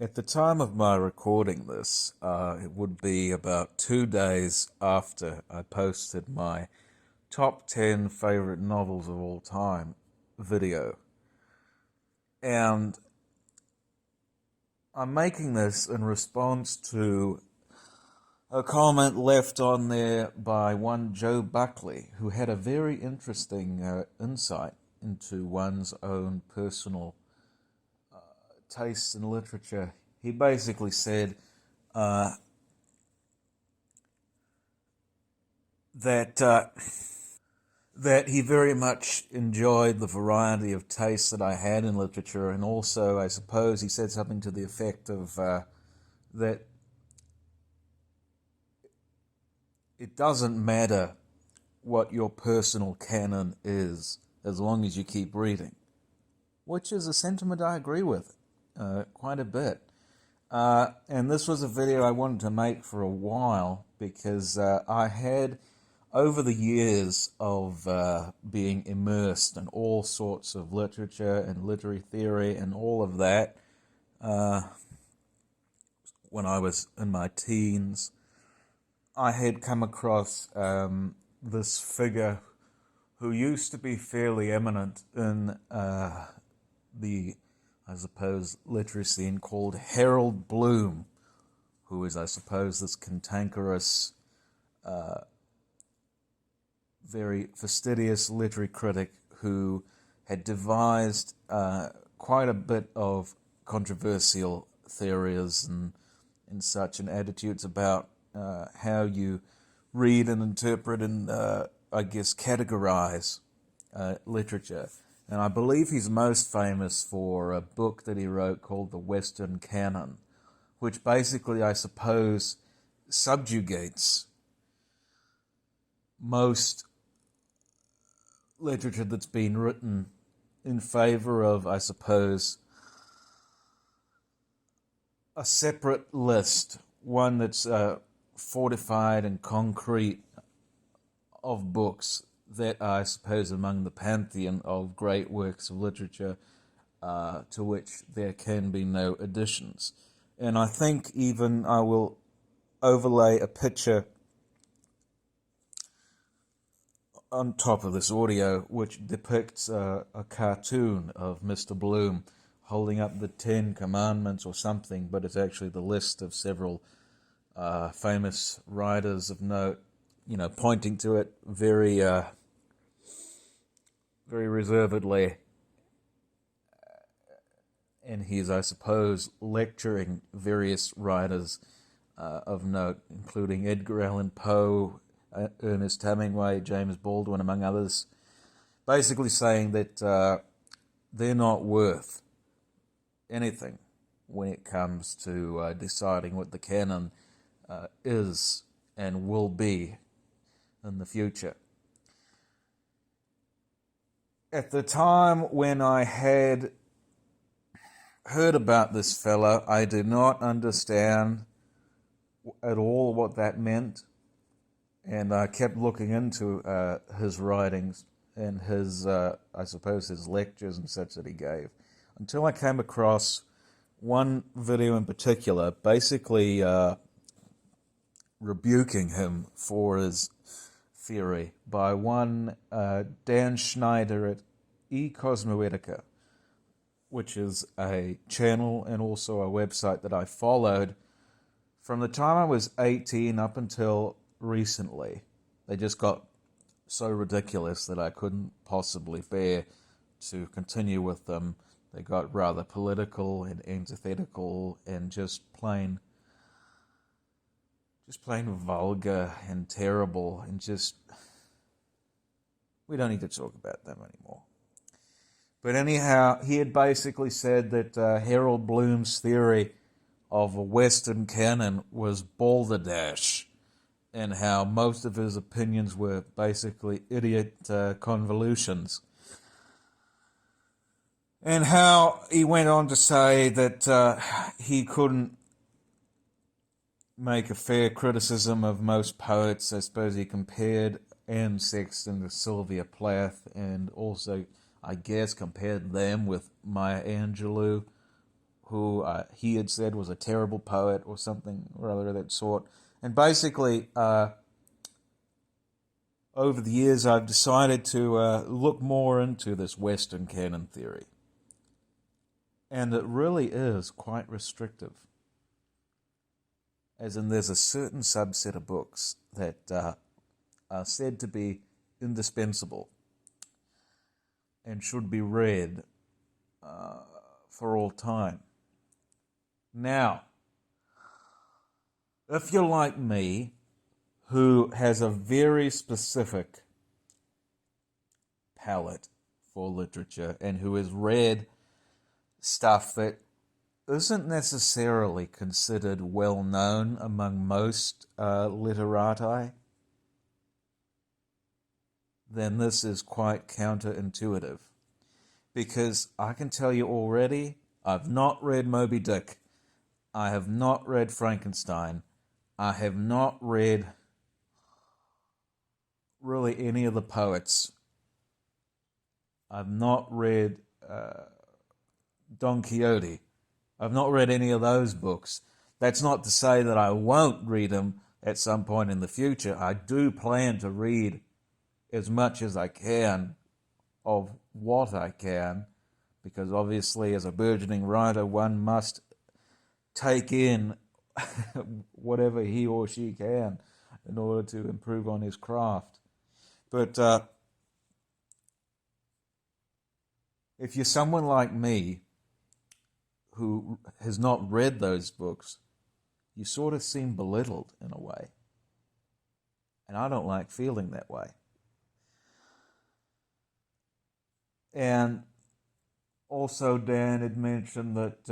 At the time of my recording this, it would be about 2 days after I posted my top 10 favorite novels of all time video. And I'm making this in response to a comment left on there by one Jo Buckley, who had a very interesting insight into one's own personal tastes in literature. He basically said that that he very much enjoyed the variety of tastes that I had in literature, and also, I suppose, he said something to the effect of that it doesn't matter what your personal canon is as long as you keep reading, which is a sentiment I agree with quite a bit. And this was a video I wanted to make for a while because I had, over the years of being immersed in all sorts of literature and literary theory and all of that, when I was in my teens, I had come across this figure who used to be fairly eminent in the, I suppose, literary scene, called Harold Bloom, who is, I suppose, this cantankerous, very fastidious literary critic who had devised quite a bit of controversial theories and such, and attitudes about how you read and interpret and, I guess, categorize literature. And I believe he's most famous for a book that he wrote called The Western Canon, which basically, I suppose, subjugates most literature that's been written in favor of, I suppose, a separate list, one that's fortified and concrete, of books that are, I suppose, among the pantheon of great works of literature to which there can be no additions. And I think even I will overlay a picture on top of this audio which depicts a cartoon of Mr. Bloom holding up the 10 Commandments or something, but it's actually the list of several famous writers of note, pointing to it very reservedly. And he's, I suppose, lecturing various writers of note, including Edgar Allan Poe, Ernest Hemingway, James Baldwin, among others, basically saying that they're not worth anything when it comes to deciding what the canon is and will be in the future. At the time when I had heard about this fella, I did not understand at all what that meant, and I kept looking into his writings and his, I suppose, his lectures and such that he gave, until I came across one video in particular, basically rebuking him for his theory, by one Dan Schneider at eCosmoetica, which is a channel and also a website that I followed from the time I was 18 up until recently. They just got so ridiculous that I couldn't possibly bear to continue with them. They got rather political and antithetical and just plain vulgar and terrible, and just, we don't need to talk about them anymore. But anyhow, he had basically said that Harold Bloom's theory of a Western canon was balderdash, and how most of his opinions were basically idiot convolutions. And how he went on to say that he couldn't make a fair criticism of most poets. I suppose he compared Anne Sexton to Sylvia Plath, and also, I guess, compared them with Maya Angelou, who he had said was a terrible poet or something or other of that sort. And basically, over the years, I've decided to look more into this Western canon theory. And it really is quite restrictive. As in, there's a certain subset of books that are said to be indispensable and should be read for all time. Now, if you're like me, who has a very specific palette for literature and who has read stuff that isn't necessarily considered well known among most literati, then this is quite counterintuitive. Because I can tell you already, I've not read Moby Dick, I have not read Frankenstein, I have not read really any of the poets. I've not read Don Quixote. I've not read any of those books. That's not to say that I won't read them at some point in the future. I do plan to read as much as I can of what I can, because obviously as a burgeoning writer, one must take in whatever he or she can in order to improve on his craft. But if you're someone like me who has not read those books, you sort of seem belittled in a way. And I don't like feeling that way. And also Dan had mentioned that,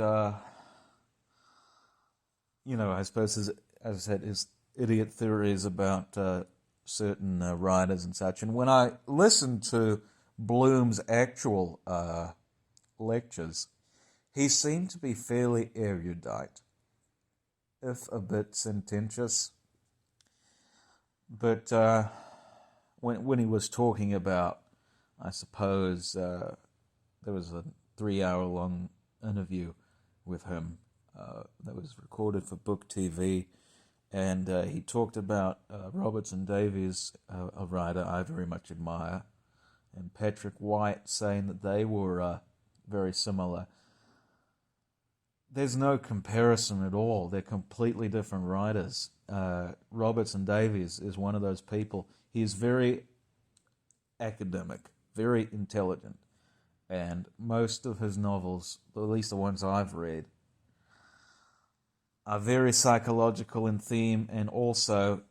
I suppose, as I said, his idiot theories about certain writers and such. And when I listened to Bloom's actual lectures, he seemed to be fairly erudite, if a bit sententious. But when he was talking about, I suppose, there was a 3-hour-long interview with him that was recorded for Book TV, and he talked about Robertson Davies, a writer I very much admire, and Patrick White, saying that they were very similar. There's no comparison at all. They're completely different writers. Robertson Davies is one of those people. He is very academic, very intelligent, and most of his novels, at least the ones I've read, are very psychological in theme, and also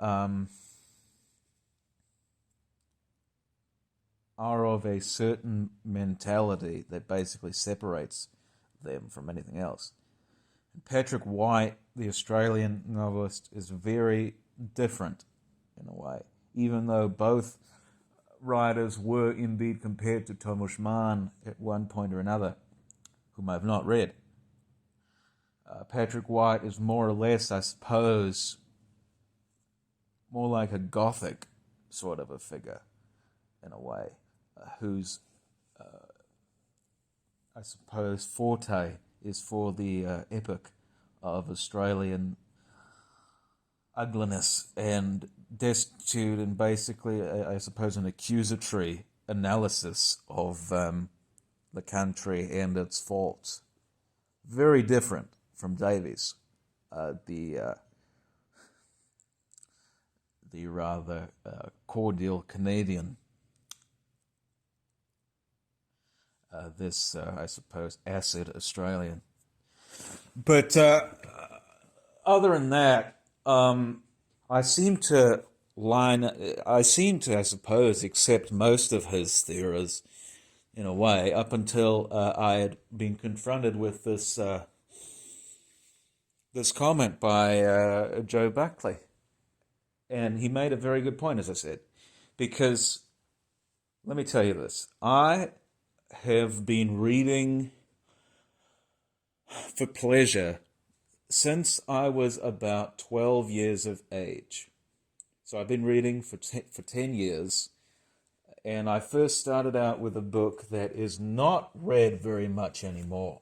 are of a certain mentality that basically separates them from anything else. And Patrick White, the Australian novelist, is very different in a way, even though both writers were indeed compared to Thomas Mann at one point or another, whom I've not read. Patrick White is more or less, I suppose, more like a Gothic sort of a figure, in a way, whose, I suppose, forte is for the epic of Australian ugliness and destitute, and basically, I suppose, an accusatory analysis of the country and its faults. Very different from Davies, the rather cordial Canadian. This, I suppose, acid Australian. But other than that, I seem to, I suppose, accept most of his theories in a way, up until I had been confronted with this comment by Jo Buckley. And he made a very good point, as I said, because, let me tell you this, I have been reading for pleasure since I was about 12 years of age. So I've been reading for 10 years, and I first started out with a book that is not read very much anymore.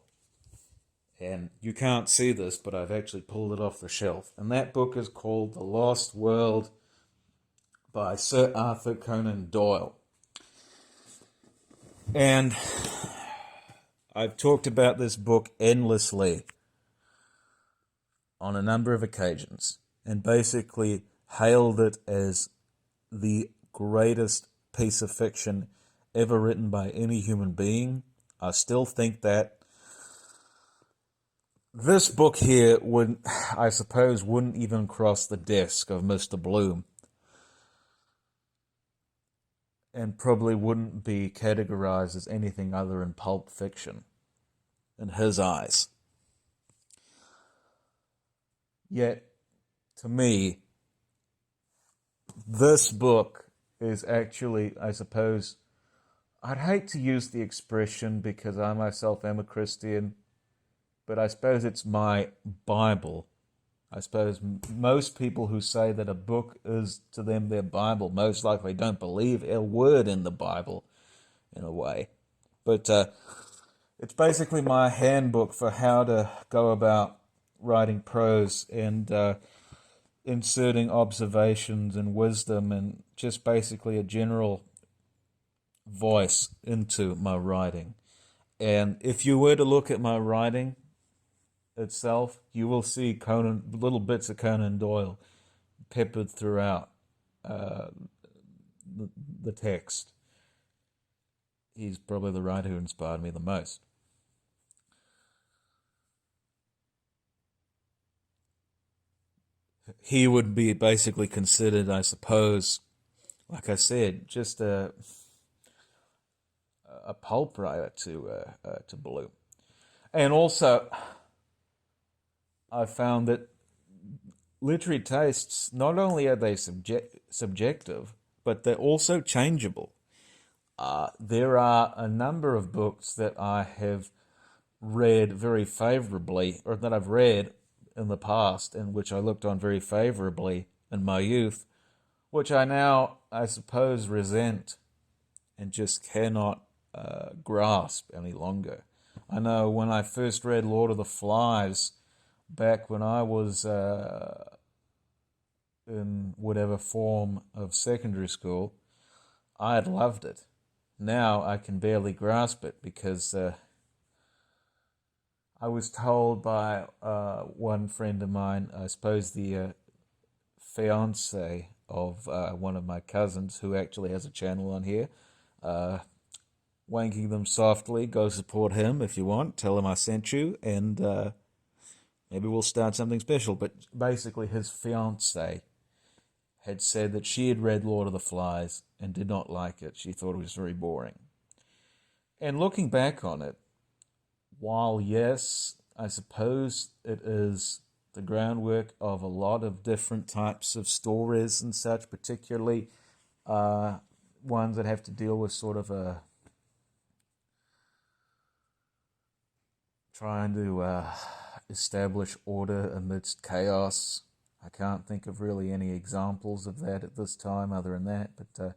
And you can't see this, but I've actually pulled it off the shelf. And that book is called The Lost World by Sir Arthur Conan Doyle. And I've talked about this book endlessly on a number of occasions and basically hailed it as the greatest piece of fiction ever written by any human being. I still think that. This book here would, I suppose, wouldn't even cross the desk of Mr. Bloom, and probably wouldn't be categorized as anything other than pulp fiction in his eyes. Yet, to me, this book is actually, I suppose, I'd hate to use the expression because I myself am a Christian, but I suppose it's my Bible. I suppose most people who say that a book is to them their Bible most likely don't believe a word in the Bible, in a way. But it's basically my handbook for how to go about writing prose and inserting observations and wisdom and just basically a general voice into my writing. And if you were to look at my writing itself, you will see little bits of Conan Doyle peppered throughout the text. He's probably the writer who inspired me the most. He would be basically considered, I suppose, like I said, just a pulp writer to Bloom. And also, I found that literary tastes, not only are they subjective, but they're also changeable. There are a number of books that I have read very favorably, or that I've read in the past, and which I looked on very favorably in my youth, which I now, I suppose, resent and just cannot grasp any longer. I know when I first read Lord of the Flies, back when I was in whatever form of secondary school, I had loved it. Now I can barely grasp it because I was told by one friend of mine, I suppose the fiance of one of my cousins who actually has a channel on here, Wanking Them Softly. Go support him if you want. Tell him I sent you, and maybe we'll start something special. But basically, his fiancée had said that she had read Lord of the Flies and did not like it. She thought it was very boring. And looking back on it, while yes, I suppose it is the groundwork of a lot of different types of stories and such, particularly ones that have to deal with sort of trying to establish order amidst chaos. I can't think of really any examples of that at this time other than that. But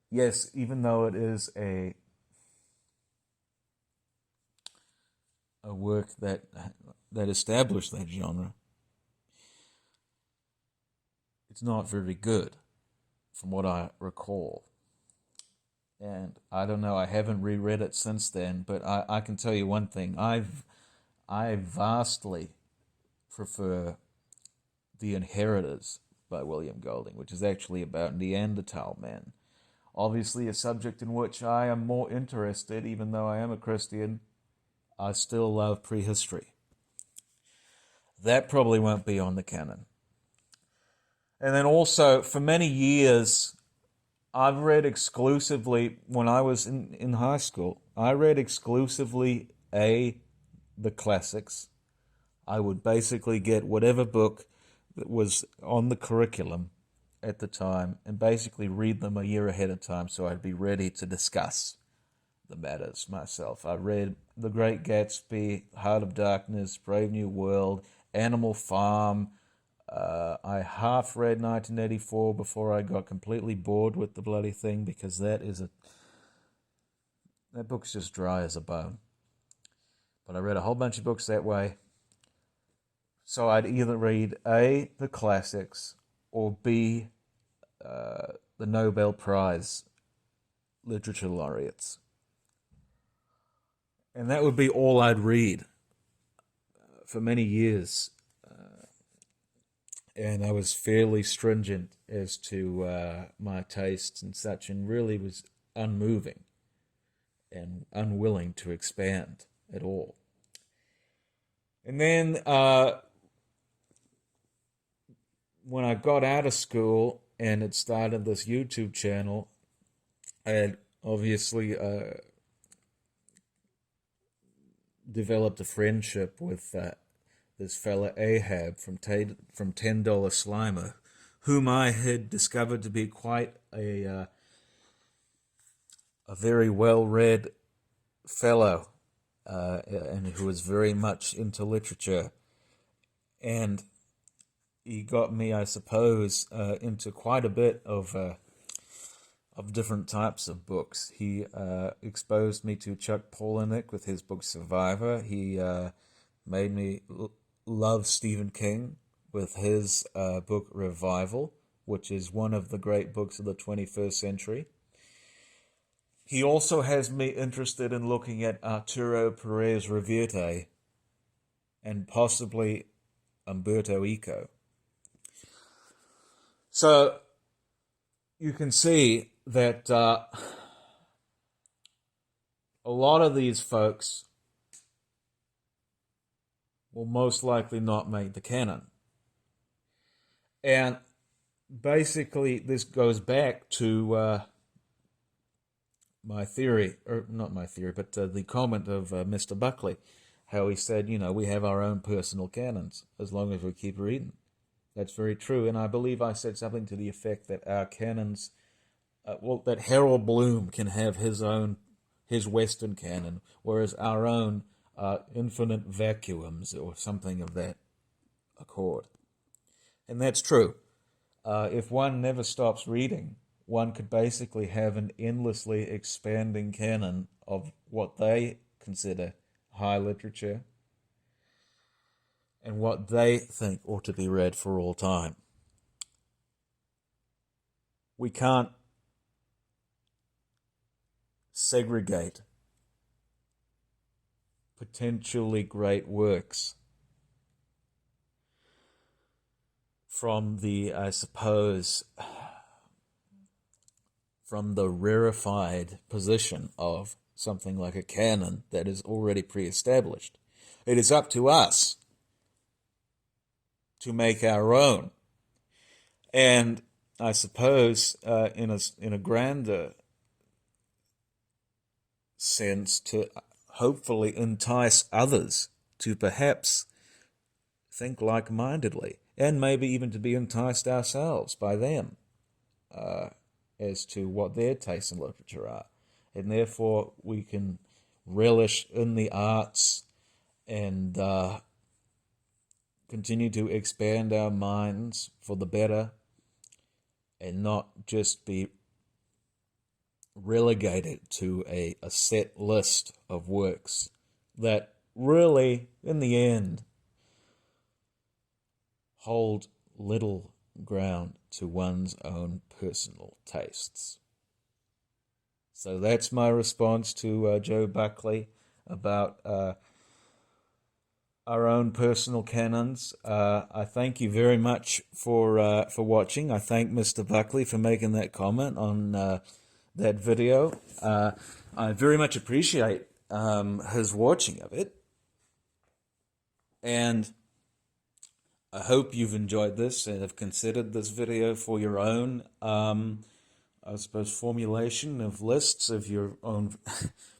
yes, even though it is a work that established that genre, it's not very good from what I recall. And I don't know, I haven't reread it since then, but I can tell you one thing. I vastly prefer The Inheritors by William Golding, which is actually about Neanderthal men. Obviously a subject in which I am more interested, even though I am a Christian. I still love prehistory. That probably won't be on the canon. And then also, for many years, I've read exclusively, when I was in high school, I read exclusively the classics. I would basically get whatever book that was on the curriculum at the time and basically read them a year ahead of time so I'd be ready to discuss the matters myself. I read The Great Gatsby, Heart of Darkness, Brave New World, Animal Farm. I half read 1984 before I got completely bored with the bloody thing because that book's just dry as a bone. but I read a whole bunch of books that way. So I'd either read A, the classics, or B, the Nobel Prize literature laureates. And that would be all I'd read for many years. And I was fairly stringent as to my tastes and such, and really was unmoving and unwilling to expand at all. And then when I got out of school and had started this YouTube channel, I had obviously developed a friendship with this fella Ahab from $10 Slimer, whom I had discovered to be quite a very well-read fellow, and who was very much into literature. And he got me, I suppose, into quite a bit of different types of books. He exposed me to Chuck Palahniuk with his book Survivor. He made me love Stephen King with his book Revival, which is one of the great books of the 21st century. He also has me interested in looking at Arturo Pérez Reverte and possibly Umberto Eco. So you can see that a lot of these folks will most likely not make the canon. And basically this goes back to my theory, or not my theory, but the comment of Mr. Buckley, how he said, we have our own personal canons as long as we keep reading. That's very true, and I believe I said something to the effect that our canons, that Harold Bloom can have his Western canon, whereas our own infinite vacuums or something of that accord. And that's true. If one never stops reading, one could basically have an endlessly expanding canon of what they consider high literature and what they think ought to be read for all time. We can't segregate potentially great works from the, I suppose, from the rarefied position of something like a canon that is already pre-established. It is up to us to make our own. And I suppose in a grander sense, to hopefully entice others to perhaps think like-mindedly, and maybe even to be enticed ourselves by them as to what their tastes in literature are. And therefore we can relish in the arts and continue to expand our minds for the better and not just be relegated to a set list of works that really, in the end, hold little ground to one's own personal tastes. So that's my response to Jo Buckley about our own personal canons. I thank you very much for watching. I thank Mr. Buckley for making that comment on that video. I very much appreciate his watching of it, and I hope you've enjoyed this and have considered this video for your own, I suppose, formulation of lists of your own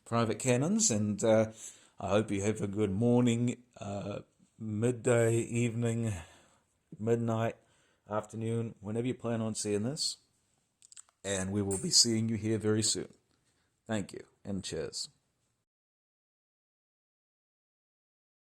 private canons. And I hope you have a good morning, midday, evening, midnight, afternoon, whenever you plan on seeing this. And we will be seeing you here very soon. Thank you, and cheers.